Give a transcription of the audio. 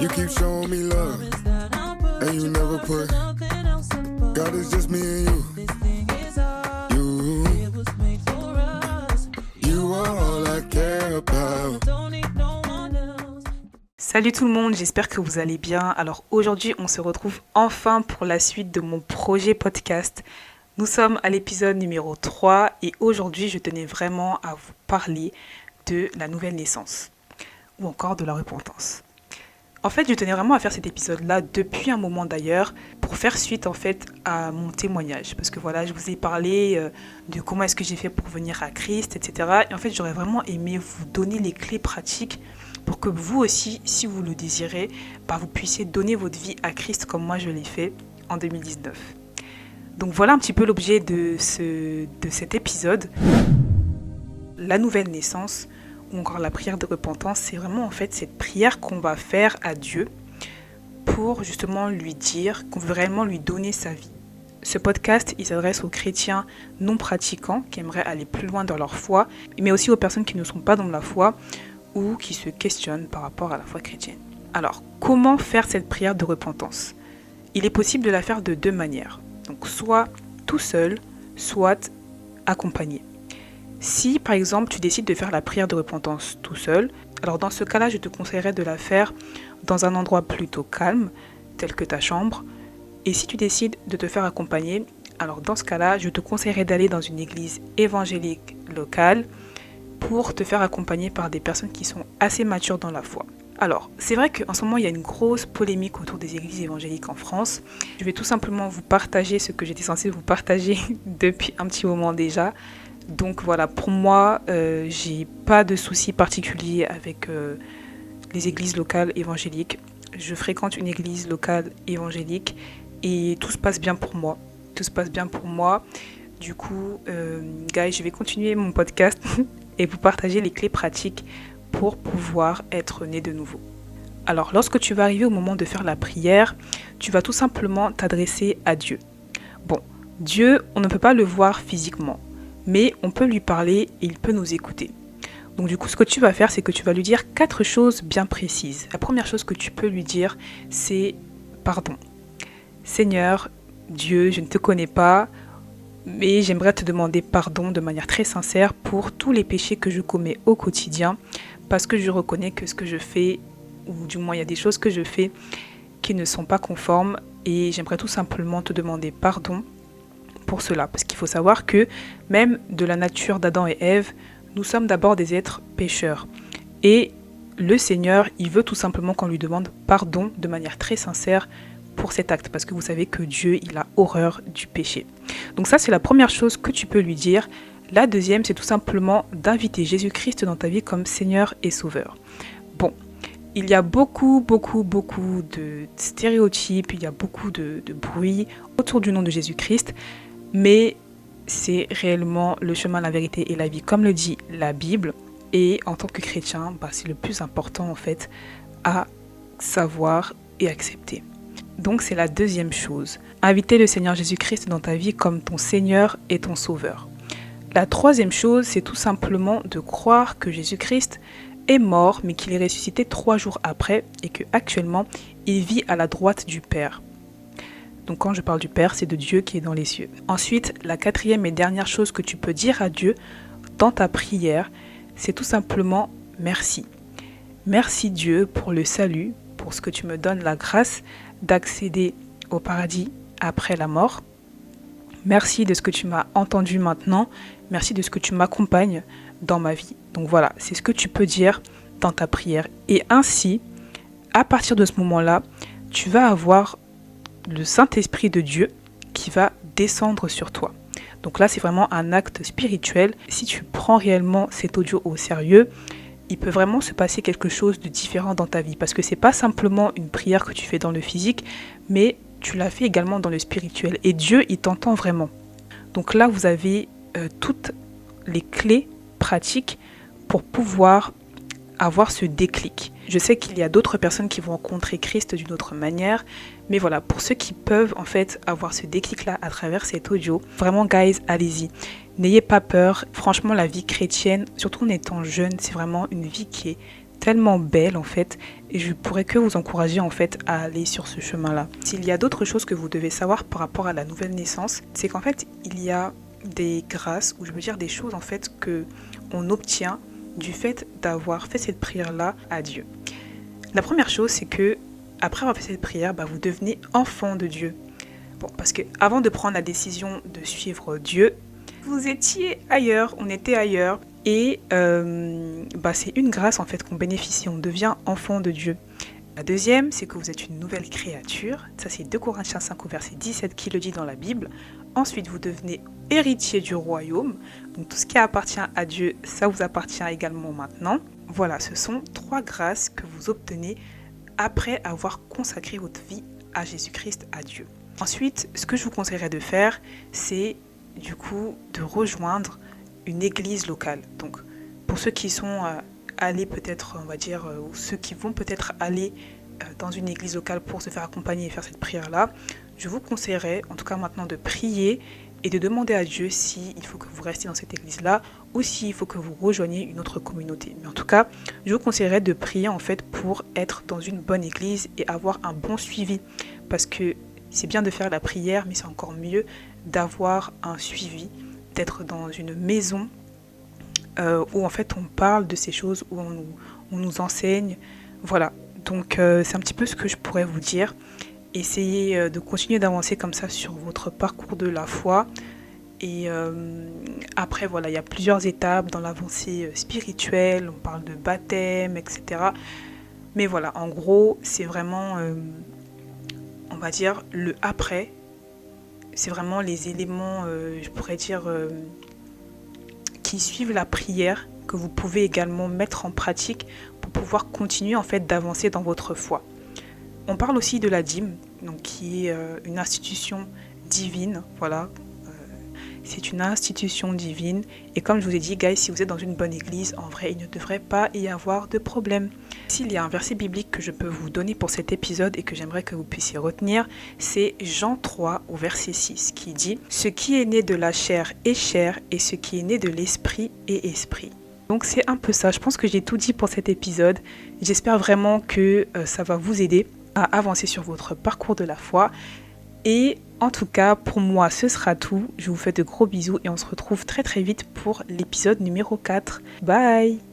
You keep showing me love, and you never put God is just me and you. You are all I care about. Salut tout le monde, j'espère que vous allez bien. Alors aujourd'hui, on se retrouve enfin pour la suite de mon projet podcast. Nous sommes à l'épisode numéro 3 et aujourd'hui, je tenais vraiment à vous parler de la nouvelle naissance ou encore de la repentance. En fait, je tenais vraiment à faire cet épisode-là depuis un moment d'ailleurs pour faire suite en fait à mon témoignage. Parce que voilà, je vous ai parlé de comment est-ce que j'ai fait pour venir à Christ, etc. Et en fait, j'aurais vraiment aimé vous donner les clés pratiques pour que vous aussi, si vous le désirez, vous puissiez donner votre vie à Christ comme moi je l'ai fait en 2019. Donc voilà un petit peu l'objet de cet épisode. La nouvelle naissance, ou encore la prière de repentance, c'est vraiment en fait cette prière qu'on va faire à Dieu pour justement lui dire qu'on veut réellement lui donner sa vie. Ce podcast, il s'adresse aux chrétiens non pratiquants qui aimeraient aller plus loin dans leur foi, mais aussi aux personnes qui ne sont pas dans la foi ou qui se questionnent par rapport à la foi chrétienne. Alors, comment faire cette prière de repentance ? Il est possible de la faire de deux manières. Donc, soit tout seul, soit accompagné. Si, par exemple, tu décides de faire la prière de repentance tout seul, alors dans ce cas-là, je te conseillerais de la faire dans un endroit plutôt calme, tel que ta chambre. Et si tu décides de te faire accompagner, alors dans ce cas-là, je te conseillerais d'aller dans une église évangélique locale pour te faire accompagner par des personnes qui sont assez matures dans la foi. Alors, c'est vrai qu'en ce moment, il y a une grosse polémique autour des églises évangéliques en France. Je vais tout simplement vous partager ce que j'étais censée vous partager depuis un petit moment déjà. Donc voilà, pour moi, j'ai pas de soucis particuliers avec les églises locales évangéliques. Je fréquente une église locale évangélique et tout se passe bien pour moi. Tout se passe bien pour moi. Du coup, guys, je vais continuer mon podcast et vous partager les clés pratiques pour pouvoir être né de nouveau. Alors, lorsque tu vas arriver au moment de faire la prière, tu vas tout simplement t'adresser à Dieu. Bon, Dieu, on ne peut pas le voir physiquement, mais on peut lui parler et il peut nous écouter. Donc du coup, ce que tu vas faire, c'est que tu vas lui dire 4 choses bien précises. La première chose que tu peux lui dire, c'est pardon. Seigneur, Dieu, je ne te connais pas, mais j'aimerais te demander pardon de manière très sincère pour tous les péchés que je commets au quotidien, parce que je reconnais que ce que je fais, ou du moins il y a des choses que je fais qui ne sont pas conformes, et j'aimerais tout simplement te demander pardon pour cela. Parce qu'il faut savoir que même de la nature d'Adam et Ève, nous sommes d'abord des êtres pécheurs. Et le Seigneur, il veut tout simplement qu'on lui demande pardon de manière très sincère pour cet acte. Parce que vous savez que Dieu, il a horreur du péché. Donc ça, c'est la première chose que tu peux lui dire. La deuxième, c'est tout simplement d'inviter Jésus-Christ dans ta vie comme Seigneur et Sauveur. Bon, il y a beaucoup de stéréotypes, il y a beaucoup de bruit autour du nom de Jésus-Christ, mais c'est réellement le chemin, la vérité et la vie, comme le dit la Bible. Et en tant que chrétien, c'est le plus important en fait à savoir et accepter. Donc c'est la deuxième chose. Inviter le Seigneur Jésus-Christ dans ta vie comme ton Seigneur et ton Sauveur. La troisième chose, c'est tout simplement de croire que Jésus-Christ est mort, mais qu'il est ressuscité 3 jours après et qu'actuellement, il vit à la droite du Père. Donc quand je parle du Père, c'est de Dieu qui est dans les cieux. Ensuite, la quatrième et dernière chose que tu peux dire à Dieu dans ta prière, c'est tout simplement merci. Merci Dieu pour le salut, pour ce que tu me donnes la grâce d'accéder au paradis après la mort. Merci de ce que tu m'as entendu maintenant. Merci de ce que tu m'accompagnes dans ma vie. Donc voilà, c'est ce que tu peux dire dans ta prière. Et ainsi, à partir de ce moment-là, tu vas avoir le Saint-Esprit de Dieu qui va descendre sur toi. Donc là, c'est vraiment un acte spirituel. Si tu prends réellement cet audio au sérieux, il peut vraiment se passer quelque chose de différent dans ta vie. Parce que c'est pas simplement une prière que tu fais dans le physique, mais tu l'as fait également dans le spirituel. Et Dieu, il t'entend vraiment. Donc là, vous avez toutes les clés pratiques pour pouvoir avoir ce déclic. Je sais qu'il y a d'autres personnes qui vont rencontrer Christ d'une autre manière, mais voilà, pour ceux qui peuvent en fait avoir ce déclic-là à travers cet audio, vraiment guys, allez-y. N'ayez pas peur, franchement la vie chrétienne, surtout en étant jeune, c'est vraiment une vie qui est tellement belle en fait, et je pourrais que vous encourager en fait à aller sur ce chemin-là. S'il y a d'autres choses que vous devez savoir par rapport à la nouvelle naissance, c'est qu'en fait il y a des grâces, ou je veux dire des choses en fait que on obtient du fait d'avoir fait cette prière-là à Dieu. La première chose, c'est que après avoir fait cette prière, vous devenez enfant de Dieu. Bon, parce que avant de prendre la décision de suivre Dieu, vous étiez ailleurs, on était ailleurs, et c'est une grâce en fait qu'on bénéficie, on devient enfant de Dieu. La deuxième, c'est que vous êtes une nouvelle créature. Ça, c'est 2 Corinthiens 5 au verset 17 qui le dit dans la Bible. Ensuite, vous devenez héritier du royaume. Donc, tout ce qui appartient à Dieu, ça vous appartient également maintenant. Voilà, ce sont 3 grâces que vous obtenez après avoir consacré votre vie à Jésus-Christ, à Dieu. Ensuite, ce que je vous conseillerais de faire, c'est du coup de rejoindre une église locale. Donc, pour ceux qui sont aller peut-être, on va dire, ou ceux qui vont peut-être aller dans une église locale pour se faire accompagner et faire cette prière-là, je vous conseillerais, en tout cas maintenant, de prier et de demander à Dieu s'il faut que vous restiez dans cette église-là ou s'il faut que vous rejoigniez une autre communauté. Mais en tout cas, je vous conseillerais de prier en fait pour être dans une bonne église et avoir un bon suivi. Parce que c'est bien de faire la prière, mais c'est encore mieux d'avoir un suivi, d'être dans une maison où en fait on parle de ces choses, où on nous enseigne. Voilà, donc c'est un petit peu ce que je pourrais vous dire. Essayez de continuer d'avancer comme ça sur votre parcours de la foi. Et après, voilà, il y a plusieurs étapes dans l'avancée spirituelle, on parle de baptême, etc. Mais voilà, en gros, c'est vraiment, on va dire, le après. C'est vraiment les éléments, je pourrais dire, qui suivent la prière, que vous pouvez également mettre en pratique pour pouvoir continuer en fait d'avancer dans votre foi. On parle aussi de la dîme, donc qui est une institution divine, voilà. C'est une institution divine. Et comme je vous ai dit, guys, si vous êtes dans une bonne église, en vrai, il ne devrait pas y avoir de problème. S'il y a un verset biblique que je peux vous donner pour cet épisode et que j'aimerais que vous puissiez retenir, c'est Jean 3 au verset 6 qui dit « Ce qui est né de la chair est chair et ce qui est né de l'esprit est esprit ». Donc c'est un peu ça, je pense que j'ai tout dit pour cet épisode. J'espère vraiment que ça va vous aider à avancer sur votre parcours de la foi. Et en tout cas, pour moi, ce sera tout. Je vous fais de gros bisous et on se retrouve très très vite pour l'épisode numéro 4. Bye!